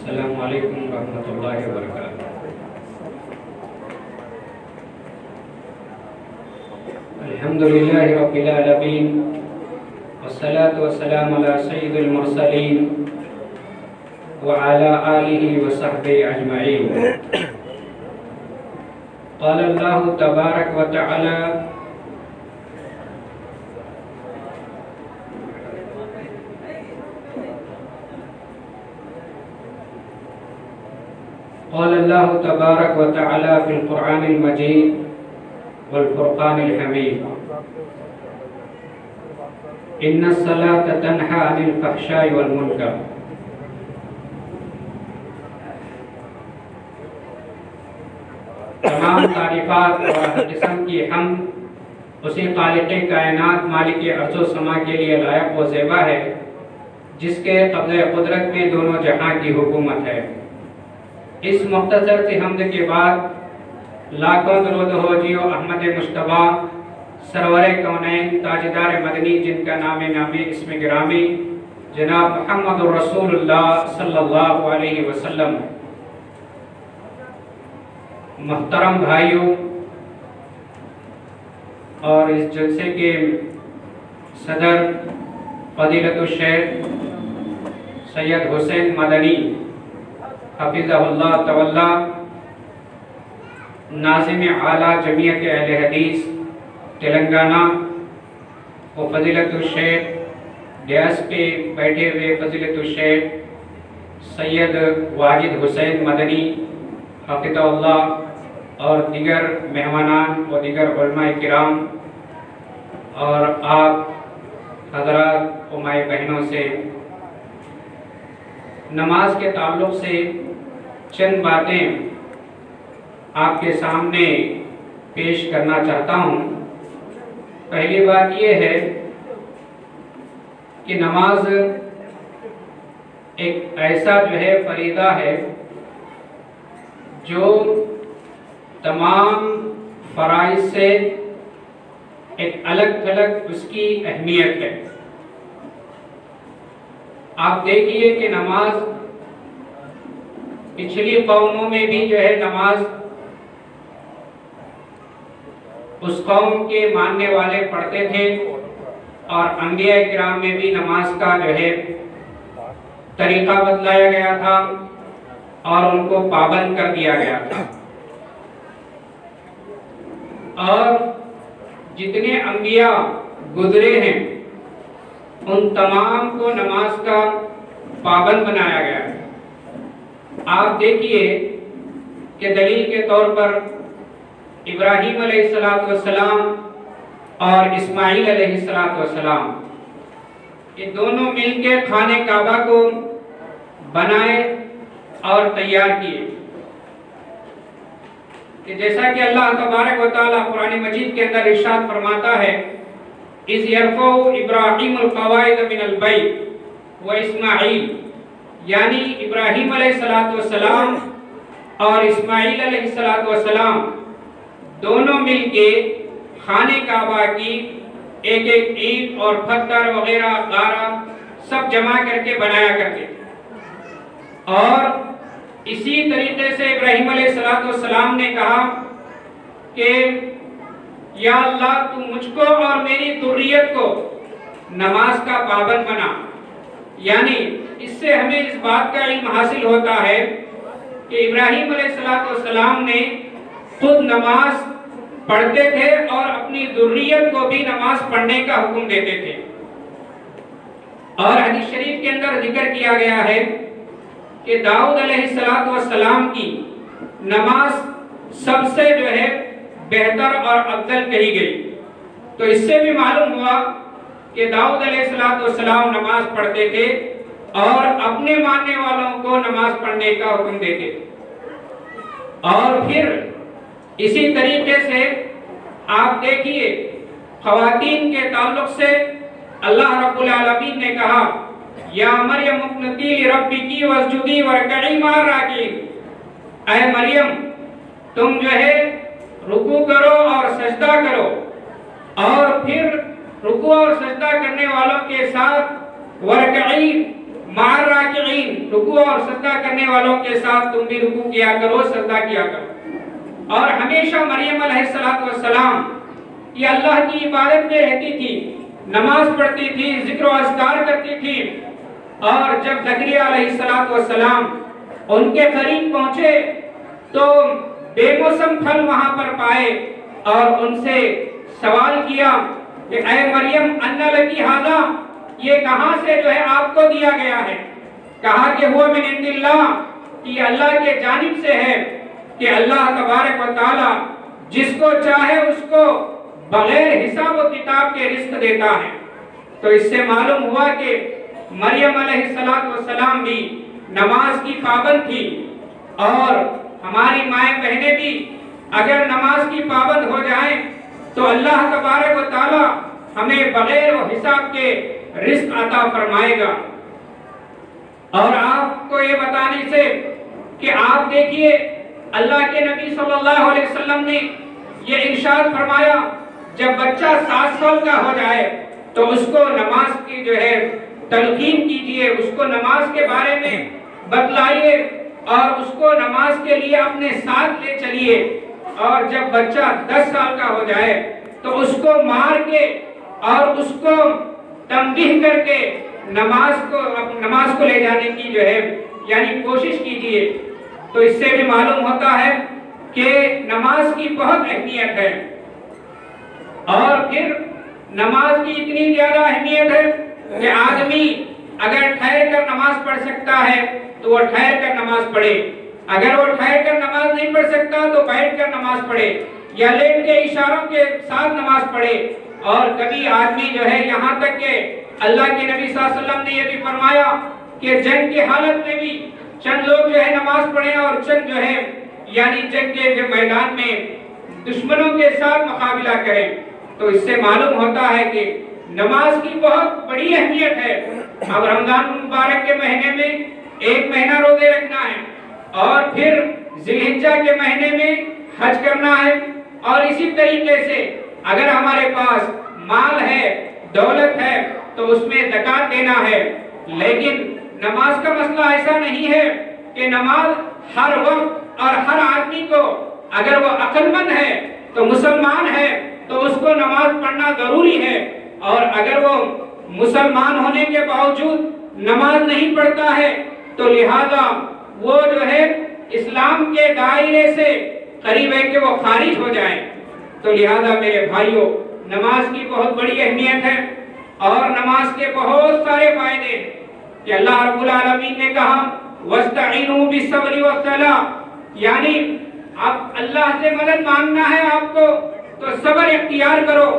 السلام علیکم ورحمۃ اللہ وبرکاتہ۔ الحمدللہ رب العالمین والصلاة والسلام علی سید المرسلین وعلی آلہ وصحبہ اجمعین۔ قال اللہ تبارک و تعالی قال اللہ تبارک و تعالی فی القرآن المجید والفرقان الحمید ان الصلاة تنہی عن الفحشاء والمنکر۔ تمام تعریفات اور ہر قسم کی حمد اسی خالق کائنات مالک ارض و سما کے لیے لائق و زیبا ہے جس کے قبضہ قدرت میں دونوں جہاں کی حکومت ہے۔ اس مختصر سی حمد کے بعد لاکھوں درود ہو جیو احمد مجتبی سرور کونین تاجدار مدنی جن کا نام نامی اسم گرامی جناب محمد رسول اللہ صلی اللہ علیہ وسلم۔ محترم بھائیوں اور اس جلسے کے صدر فضیلت الشیخ سید حسین مدنی حفظہ اللہ تولا، ناظم اعلیٰ جمعیت اہل حدیث تلنگانہ، و فضیلت الشیخ ڈیاس پہ بیٹھے ہوئے فضیلت الشیخ سید واجد حسین مدنی حفظہ اللہ، اور دیگر مہمانان و دیگر علماء کرام اور آپ حضرات و مائی بہنوں سے نماز کے تعلق سے چند باتیں آپ کے سامنے پیش کرنا چاہتا ہوں۔ پہلی بات یہ ہے کہ نماز ایک ایسا فریضہ ہے جو تمام فرائض سے ایک الگ تھلگ اس کی اہمیت ہے۔ آپ دیکھیے کہ نماز پچھلی قوموں میں بھی نماز اس قوم کے ماننے والے پڑھتے تھے، اور انبیاء کرام میں بھی نماز کا طریقہ بتلایا گیا تھا اور ان کو پابند کر دیا گیا تھا۔ اور جتنے انبیاء گزرے ہیں ان تمام کو نماز کا پابند بنایا گیا ہے۔ آپ دیکھیے کہ دلیل کے طور پر ابراہیم علیہ السلام اور اسماعیل علیہ السلام یہ دونوں مل کے خانہ کعبہ کو بنائے اور تیار کیے، کہ جیسا کہ اللہ تبارک و تعالیٰ قرآن مجید کے اندر ارشاد فرماتا ہے اِذْ يَرْفَعُ إِبْرَاهِيمُ الْقَوَاعِدَ مِنَ الْبَيْتِ وَإِسْمَاعِيلُ، یعنی ابراہیم علیہ السلام اور اسماعیل علیہ السلام دونوں مل کے خانہ کعبہ کی ایک ایک اینٹ اور پتھر وغیرہ غارہ سب جمع کر کے بنایا کرتے تھے۔ اور اسی طریقے سے ابراہیم علیہ السلام نے کہا کہ یا اللہ تو مجھ کو اور میری ذریت کو نماز کا پابند بنا۔ یعنی اس سے ہمیں اس بات کا علم حاصل ہوتا ہے کہ ابراہیم علیہ السلام نے خود نماز پڑھتے تھے اور اپنی ذریت کو بھی نماز پڑھنے کا حکم دیتے تھے۔ اور حدیث شریف کے اندر ذکر کیا گیا ہے کہ داؤد علیہ السلام کی نماز سب سے بہتر اور افضل کہی گئی۔ تو اس سے بھی معلوم ہوا کہ داؤد علیہ السلام نماز پڑھتے تھے اور اپنے ماننے والوں کو نماز پڑھنے کا حکم دیتے تھے۔ اور پھر اسی طریقے سے آپ دیکھیے خواتین کے تعلق سے اللہ رب العالمین نے کہا یا مریم اقنتی لربکی واسجدی وارکعی مع الراکعین، اے مریم تم رکوع کرو اور سجدہ کرو، اور پھر رکوع اور سجدہ کرنے والوں کے ساتھ ورکعی مع الراکعین، رکوع اور سجدہ کرنے والوں کے ساتھ تم بھی رکوع کیا کرو، سجدہ کیا کرو۔ اور ہمیشہ مریم علیہ السلام یہ اللہ کی عبادت میں رہتی تھی، نماز پڑھتی تھی، ذکر و اذکار کرتی تھی۔ اور جب زکریا علیہ السلام ان کے قریب پہنچے تو بے موسم پھل وہاں پر پائے اور ان سے سوال کیا کہ اے مریم ان لکی ھذا، یہ کہاں سے جو ہے آپ کو دیا گیا ہے؟ کہا کہ ہوا من عند اللہ، یہ اللہ کے جانب سے ہے کہ اللہ تبارک و تعالی جس کو چاہے اس کو بغیر حساب و کتاب کے رزق دیتا ہے۔ تو اس سے معلوم ہوا کہ مریم علیہ السلام بھی نماز کی پابند تھی، اور ہماری مائیں بہنیں بھی اگر نماز کی پابند ہو جائیں تو اللہ تبارک و تعالی ہمیں بغیر و حساب کے رزق عطا فرمائے گا۔ اور آپ کو یہ بتانے سے کہ آپ دیکھیے اللہ کے نبی صلی اللہ علیہ وسلم نے یہ ارشاد فرمایا جب بچہ 7 سال کا ہو جائے تو اس کو نماز کی جو ہے تلقین کیجئے، اس کو نماز کے بارے میں بتلائیے اور اس کو نماز کے لیے اپنے ساتھ لے چلیے۔ اور جب بچہ 10 سال کا ہو جائے تو اس کو مار کے اور اس کو تنبیہ کر کے نماز کو لے جانے کی جو ہے یعنی کوشش کیجئے۔ تو اس سے بھی معلوم ہوتا ہے کہ نماز کی بہت اہمیت ہے، اور پھر نماز کی اتنی زیادہ اہمیت ہے کہ آدمی اگر ٹھہر کر نماز پڑھ سکتا ہے تو وہ ٹھہر کر نماز پڑھے، اگر وہ ٹھہر کر نماز نہیں پڑھ سکتا تو بیٹھ کر نماز پڑھے یا لیٹ کے اشاروں کے ساتھ نماز پڑھے۔ اور کبھی آدمی جو ہے یہاں تک کہ اللہ کے نبی صلی اللہ علیہ وسلم نے یہ بھی فرمایا کہ جنگ کی حالت میں بھی چند لوگ جو ہے نماز پڑھیں اور چند جو ہے یعنی جنگ کے میدان میں دشمنوں کے ساتھ مقابلہ کریں۔ تو اس سے معلوم ہوتا ہے کہ نماز کی بہت بڑی اہمیت ہے۔ اب رمضان مبارک کے مہینے میں 1 مہینہ روزے رکھنا ہے، اور پھر ذی الحجہ کے مہینے میں حج کرنا ہے، اور اسی طریقے سے اگر ہمارے پاس مال ہے، دولت ہے تو اس میں زکوٰۃ دینا ہے۔ لیکن نماز کا مسئلہ ایسا نہیں ہے کہ نماز ہر وقت اور ہر آدمی کو، اگر وہ عقل مند ہے تو مسلمان ہے تو اس کو نماز پڑھنا ضروری ہے، اور اگر وہ مسلمان ہونے کے باوجود نماز نہیں پڑھتا ہے تو لہذا وہ جو ہے اسلام کے دائرے سے قریب ہے کہ وہ خارج ہو جائے۔ تو لہذا میرے بھائیوں، نماز کی بہت بڑی اہمیت ہے اور نماز کے بہت سارے فائدے ہیں کہ اللہ رب العالمین نے کہا وَاسْتَعِينُوا بِالصَّبْرِ وَالصَّلَاةِ، یعنی اب اللہ سے مدد مانگنا ہے آپ کو تو صبر اختیار کرو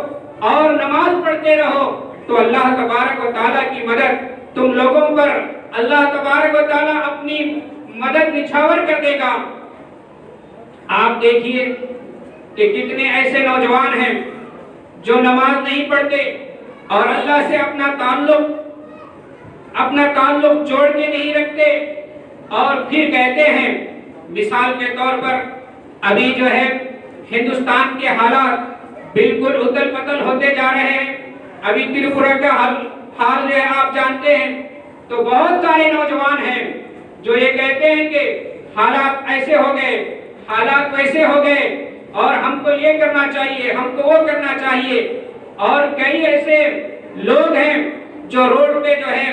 اور نماز پڑھتے رہو، تو اللہ تبارک و تعالیٰ کی مدد تم لوگوں پر اللہ تبارک و تعالیٰ اپنی مدد نچھاور کر دے گا۔ آپ دیکھیے کہ کتنے ایسے نوجوان ہیں جو نماز نہیں پڑھتے اور اللہ سے اپنا تعلق جوڑ کے نہیں رکھتے، اور پھر کہتے ہیں، مثال کے طور پر ابھی جو ہے ہندوستان کے حالات بالکل اتل پتل ہوتے جا رہے ہیں، ابھی تریپورہ کا حال جو ہے آپ جانتے ہیں، تو بہت سارے نوجوان ہیں جو یہ کہتے ہیں کہ حالات ایسے ہو گئے، حالات ویسے ہو گئے، اور ہم کو یہ کرنا چاہیے، ہم کو وہ کرنا چاہیے۔ اور کئی ایسے لوگ ہیں جو روڈ پہ جو ہے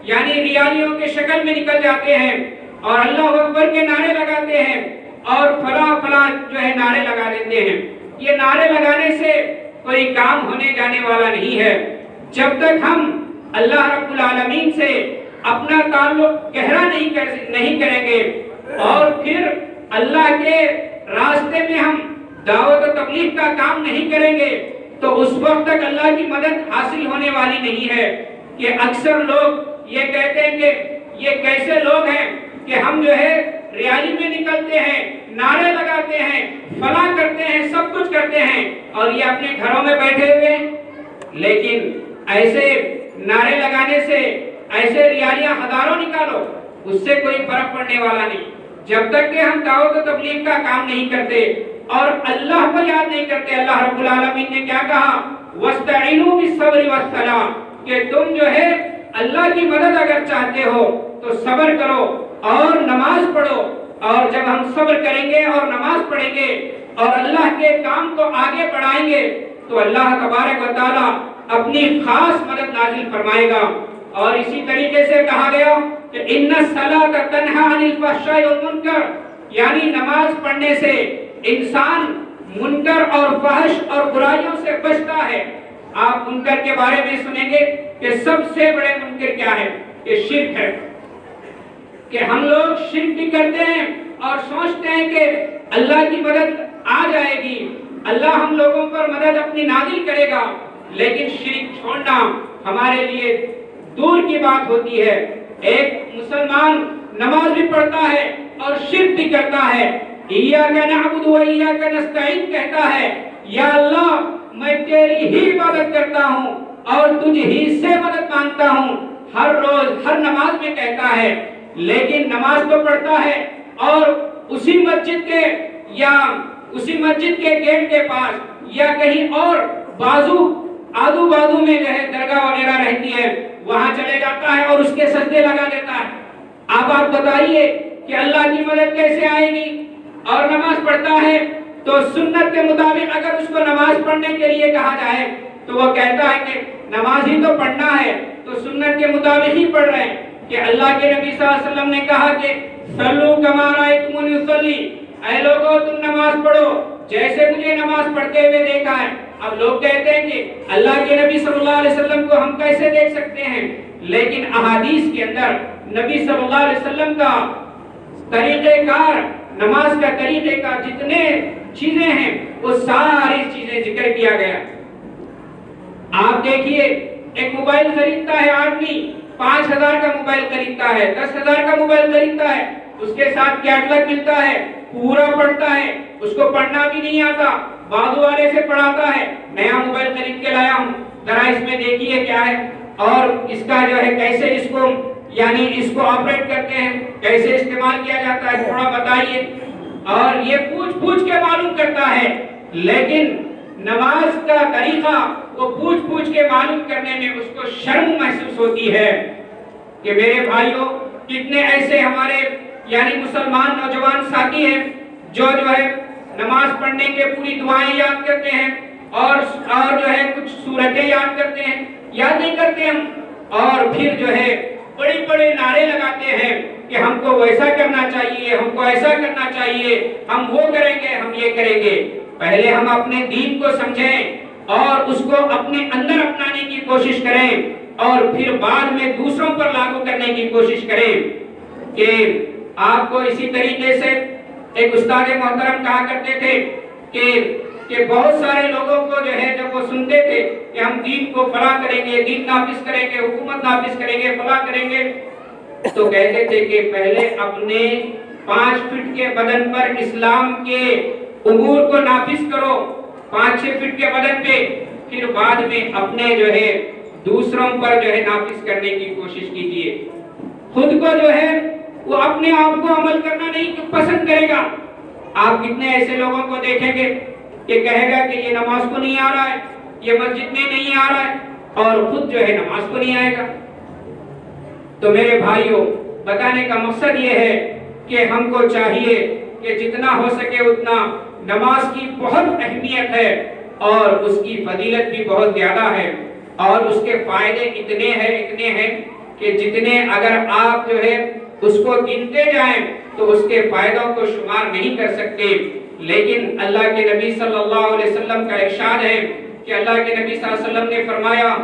یعنی ریالیوں کے شکل میں نکل جاتے ہیں اور اللہ اکبر کے نعرے لگاتے ہیں اور فلاں فلاں جو ہے نعرے لگا دیتے ہیں۔ یہ نعرے لگانے سے کوئی کام ہونے جانے والا نہیں ہے۔ جب تک ہم اللہ رب العالمین سے اپنا تعلق گہرا نہیں کریں گے اور پھر اللہ کے راستے میں ہم دعوت و تبلیغ کا کام نہیں کریں گے تو اس وقت تک اللہ کی مدد حاصل ہونے والی نہیں ہے۔ کہ اکثر لوگ یہ کہتے ہیں کہ یہ کیسے لوگ ہیں کہ ہم جو ہے ریالی میں نکلتے ہیں، نعرے لگاتے ہیں، فلاں کرتے ہیں، سب کچھ کرتے ہیں، اور یہ اپنے گھروں میں بیٹھے ہوئے ہیں۔ لیکن ایسے نعرے لگانے سے، ایسے ریالیاں ہزاروں نکالو، اس سے کوئی فرق پڑنے والا نہیں۔ جب تک کہ ہم دعوت و تبلیغ کا کام نہیں کرتے اور اللہ کو یاد نہیں کرتے۔ اللہ رب العالمین نے کیا کہا؟ وَاسْتَعِينُوا بِالصَّبْرِ وَالصَّلَاةِ، کہ تم جو ہے اللہ کی مدد اگر چاہتے ہو تو صبر کرو اور نماز پڑھو، اور جب ہم صبر کریں گے اور نماز پڑھیں گے اور اللہ کے کام کو آگے بڑھائیں گے تو اللہ تبارک و تعالیٰ اپنی خاص مدد نازل فرمائے گا۔ اور اسی طریقے سے کہا گیا کہ ان الصلاۃ تنہی عن الفحشاء والمنکر، یعنی نماز پڑھنے سے انسان منکر اور فحش اور برائیوں سے بچتا ہے۔ آپ منکر کے بارے میں سنیں گے کہ سب سے بڑے منکر کیا ہے؟ یہ شرک ہے، کہ ہم لوگ شرک بھی کرتے ہیں اور سوچتے ہیں کہ اللہ کی مدد آ جائے گی، اللہ ہم لوگوں پر مدد اپنی نازل کرے گا، لیکن شرک چھوڑنا ہمارے لیے دور کی بات ہوتی ہے۔ ایک مسلمان نماز بھی پڑھتا ہے اور شرک بھی کرتا ہے، ایاک نعبد و ایاک نستعین کہتا ہے، یا اللہ میں تیری ہی عبادت کرتا ہوں اور تجھ ہی سے مدد مانگتا ہوں، ہر روز ہر نماز میں کہتا ہے، لیکن نماز تو پڑھتا ہے اور اسی مسجد کے یا اسی مسجد کے گیٹ کے پاس یا کہیں اور آدو بازو میں جو ہے درگاہ وغیرہ رہتی ہے وہاں چلے جاتا ہے اور اس کے سجدے لگا دیتا ہے۔ اب آپ بتائیے کہ اللہ کی مدد کیسے آئے گی؟ اور نماز پڑھتا ہے تو سنت کے مطابق اگر اس کو نماز پڑھنے کے لیے کہا جائے تو وہ کہتا ہے کہ نماز ہی تو پڑھنا ہے، تو سنت کے مطابق ہی پڑھ رہے ہیں کہ اللہ کے نبی صلی اللہ علیہ وسلم نے کہا کہ صلو کما رأیتمونی اصلی، اے لوگو تم نماز پڑھو جیسے مجھے نماز پڑھتے ہوئے دیکھا ہے۔ اب لوگ کہتے ہیں کہ اللہ کے نبی صلی اللہ علیہ وسلم کو ہم کیسے دیکھ سکتے ہیں؟ لیکن احادیث کے اندر نبی صلی اللہ علیہ وسلم کا طریقہ کار، نماز کا طریقہ کار، جتنے چیزیں ہیں وہ ساری چیزیں ذکر کیا گیا۔ آپ دیکھیے ایک موبائل خریدتا ہے آدمی، 5,000 کا موبائل خریدتا ہے، 10,000 کا موبائل خریدتا ہے، اس کے ساتھ کیٹلاگ ملتا ہے، پورا پڑھتا ہے، اس کو پڑھنا بھی نہیں آتا، بازو والے سے پڑھاتا ہے، نیا موبائل خرید کے لایا ہوں، ذرا اس میں دیکھیے کیا ہے اور اس کا جو ہے کیسے اس کو یعنی اس کو آپریٹ کرتے ہیں، کیسے استعمال کیا جاتا ہے تھوڑا بتائیے، اور یہ پوچھ کے معلوم کرتا ہے۔ لیکن نماز کا طریقہ وہ پوچھ کے معلوم کرنے میں اس کو شرم محسوس ہوتی ہے کہ میرے بھائیوں کتنے ایسے ہمارے یعنی مسلمان نوجوان ساتھی ہیں جو ہے نماز پڑھنے کے پوری دعائیں یاد کرتے ہیں اور جو ہے کچھ سورتیں یاد کرتے ہیں، یاد نہیں کرتے ہم، اور پھر جو ہے بڑے نعرے لگاتے ہیں کہ ہم کو ویسا کرنا چاہیے، ہم کو ایسا کرنا چاہیے، ہم وہ کریں گے، ہم یہ کریں گے۔ پہلے ہم اپنے دین کو سمجھیں اور اس کو اپنے اندر اپنانے کی کوشش کریں اور پھر بعد میں دوسروں پر لاگو کرنے کی کوشش کریں۔ کہ آپ کو اسی طریقے سے ایک استاد محترم کہا کرتے تھے کہ بہت سارے لوگوں کو جو ہے جب وہ سنتے تھے کہ ہم دین کو فلاں کریں گے، دین نافذ کریں گے، حکومت نافذ کریں گے، فلاں کریں گے، تو کہتے تھے کہ پہلے اپنے 5 فٹ کے بدن پر اسلام کے امور کو نافذ کرو، 5-6 فٹ کے بدن پہ، پھر بعد میں اپنے جو ہے دوسروں پر جو ہے نافذ کرنے کی کوشش کیجیے۔ خود کو جو ہے وہ اپنے آپ کو عمل کرنا نہیں پسند کرے گا۔ آپ کتنے ایسے لوگوں کو دیکھیں گے کہ کہے گا کہ یہ نماز کو نہیں آ رہا ہے، یہ مسجد میں نہیں آ رہا ہے، اور خود جو ہے نماز کو نہیں آئے گا۔ تو میرے بھائیوں بتانے کا مقصد یہ ہے کہ ہم کو چاہیے کہ جتنا ہو سکے اتنا نماز کی بہت اہمیت ہے اور اس کی فضیلت بھی بہت زیادہ ہے اور اس کے فائدے اتنے ہیں کہ جتنے اگر آپ جو ہے اس کو گنتے جائیں تو اس کے فائدوں کو شمار نہیں کر سکتے۔ لیکن اللہ کے نبی صلی اللہ علیہ وسلم کا ارشاد ہے کہ اللہ کے نبی صلی اللہ علیہ وسلم نے فرمایا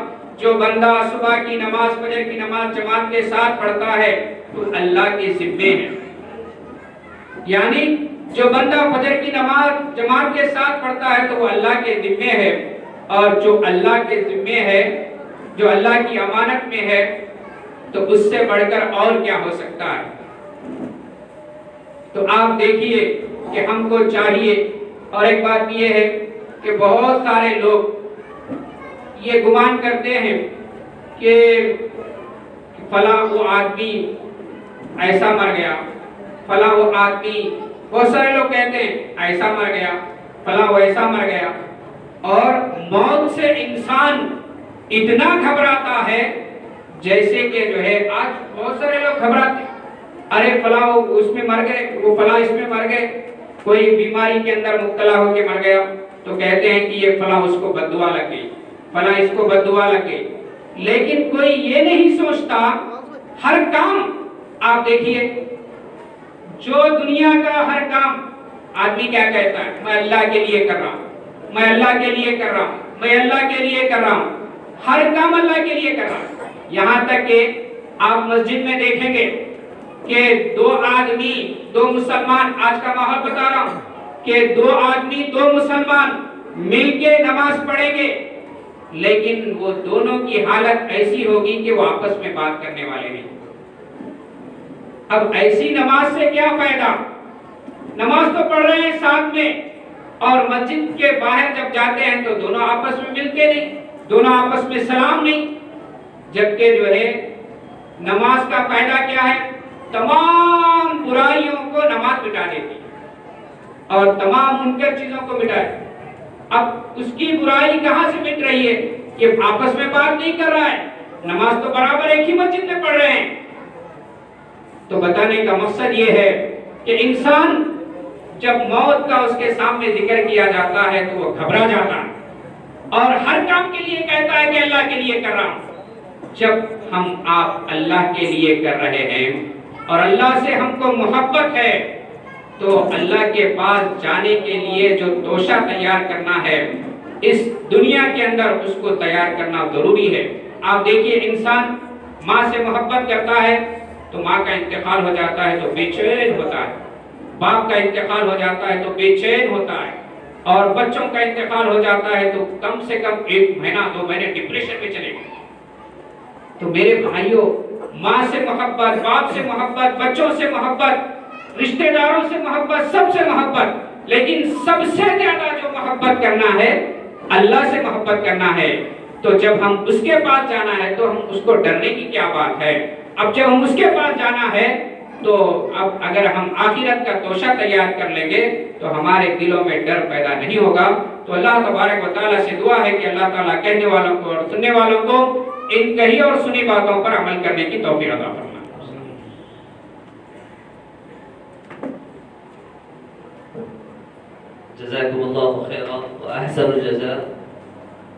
جو بندہ صبح کی نماز فجر کی نماز جماعت کے ساتھ پڑھتا ہے تو اللہ کے ذمے ہے، یعنی جو بندہ فجر کی نماز جماعت کے ساتھ پڑھتا ہے تو وہ اللہ کے ذمے ہے، اور جو اللہ کے ذمے ہے، جو اللہ کی امانت میں ہے، تو اس سے بڑھ کر اور کیا ہو سکتا ہے۔ تو آپ دیکھیے کہ ہم کو چاہیے، اور ایک بات یہ ہے کہ بہت سارے لوگ یہ گمان کرتے ہیں کہ فلاں وہ آدمی ایسا مر گیا، فلاں وہ آدمی، بہت سارے لوگ کہتے ہیں ایسا مر گیا، فلاں وہ ایسا مر گیا، اور موت سے انسان اتنا گھبراتا ہے جیسے کہ جو ہے آج بہت سارے لوگ گھبراتے ہیں، ارے فلاں اس میں مر گئے، وہ فلاں اس میں مر گئے، کوئی بیماری کے اندر مبتلا ہو کے مر گیا تو کہتے ہیں کہ یہ فلاں اس کو بد دعا لگ گئی، فلاں اس کو بد دعا لگ گئی۔ لیکن کوئی یہ نہیں سوچتا، ہر کام آپ دیکھیے، جو دنیا کا ہر کام آدمی کیا کہتا ہے، میں اللہ کے لیے کر رہا ہوں، میں اللہ کے لیے کر رہا ہوں، میں اللہ کے لیے کر رہا ہوں، ہر کام اللہ کے لیے کر رہا ہوں۔ یہاں تک کہ آپ مسجد میں دیکھیں گے کہ دو آدمی، دو مسلمان، آج کا ماحول بتا رہا ہوں کہ دو آدمی، دو مسلمان مل کے نماز پڑھیں گے، لیکن وہ دونوں کی حالت ایسی ہوگی کہ وہ آپس میں بات کرنے والے نہیں۔ اب ایسی نماز سے کیا فائدہ؟ نماز تو پڑھ رہے ہیں ساتھ میں، اور مسجد کے باہر جب جاتے ہیں تو دونوں آپس میں ملتے نہیں، دونوں آپس میں سلام نہیں۔ جبکہ جو ہے نماز کا فائدہ کیا ہے؟ تمام برائیوں کو نماز مٹا دیتی ہے اور تمام منکر چیزوں کو مٹا دیتی ہے۔ اب اس کی برائی کہاں سے مٹ رہی ہے؟ کہ آپس میں بات نہیں کر رہا ہے، نماز تو برابر ایک ہی مسجد میں پڑھ رہے ہیں۔ تو بتانے کا مقصد یہ ہے کہ انسان جب موت کا اس کے سامنے ذکر کیا جاتا ہے تو وہ گھبرا جاتا ہے اور ہر کام کے لیے کہتا ہے کہ اللہ کے لیے کر رہا ہوں۔ جب ہم آپ اللہ کے لیے کر رہے ہیں اور اللہ سے ہم کو محبت ہے تو اللہ کے پاس جانے کے لیے جو توشہ تیار کرنا ہے اس دنیا کے اندر، اس کو تیار کرنا ضروری ہے۔ آپ دیکھیے، انسان ماں سے محبت کرتا ہے تو ماں کا انتقال ہو جاتا ہے تو بے چین ہوتا ہے، باپ کا انتقال ہو جاتا ہے تو بے چین ہوتا ہے، اور بچوں کا انتقال ہو جاتا ہے تو کم سے کم 1 مہینہ 2 مہینے ڈپریشن میں چلے گئے۔ تو میرے بھائیوں، ماں سے محبت، باپ سے محبت، بچوں سے محبت، رشتہ داروں سے محبت، سب سے محبت، لیکن سب سے زیادہ جو محبت کرنا ہے اللہ سے محبت کرنا ہے۔ تو جب ہم اس کے پاس جانا ہے تو ہم اس کو ڈرنے کی کیا بات ہے؟ اب جب ہم اس کے پاس جانا ہے تو اب اگر ہم آخرت کا توشہ تیار کر لیں گے تو ہمارے دلوں میں ڈر پیدا نہیں ہوگا۔ تو اللہ تبارک و تعالیٰ سے دعا ہے کہ اللہ تعالیٰ کہنے والوں کو اور سننے والوں کو ان کہی اور سنی باتوں پر عمل کرنے کی توفیق عطا فرمائے۔ جزاکم اللہ خیرا و احسن الجزاء،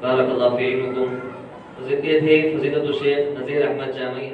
بارک اللہ فی علمکم۔ حضرت تھے فضیلت الشیخ نذیر احمد جامعی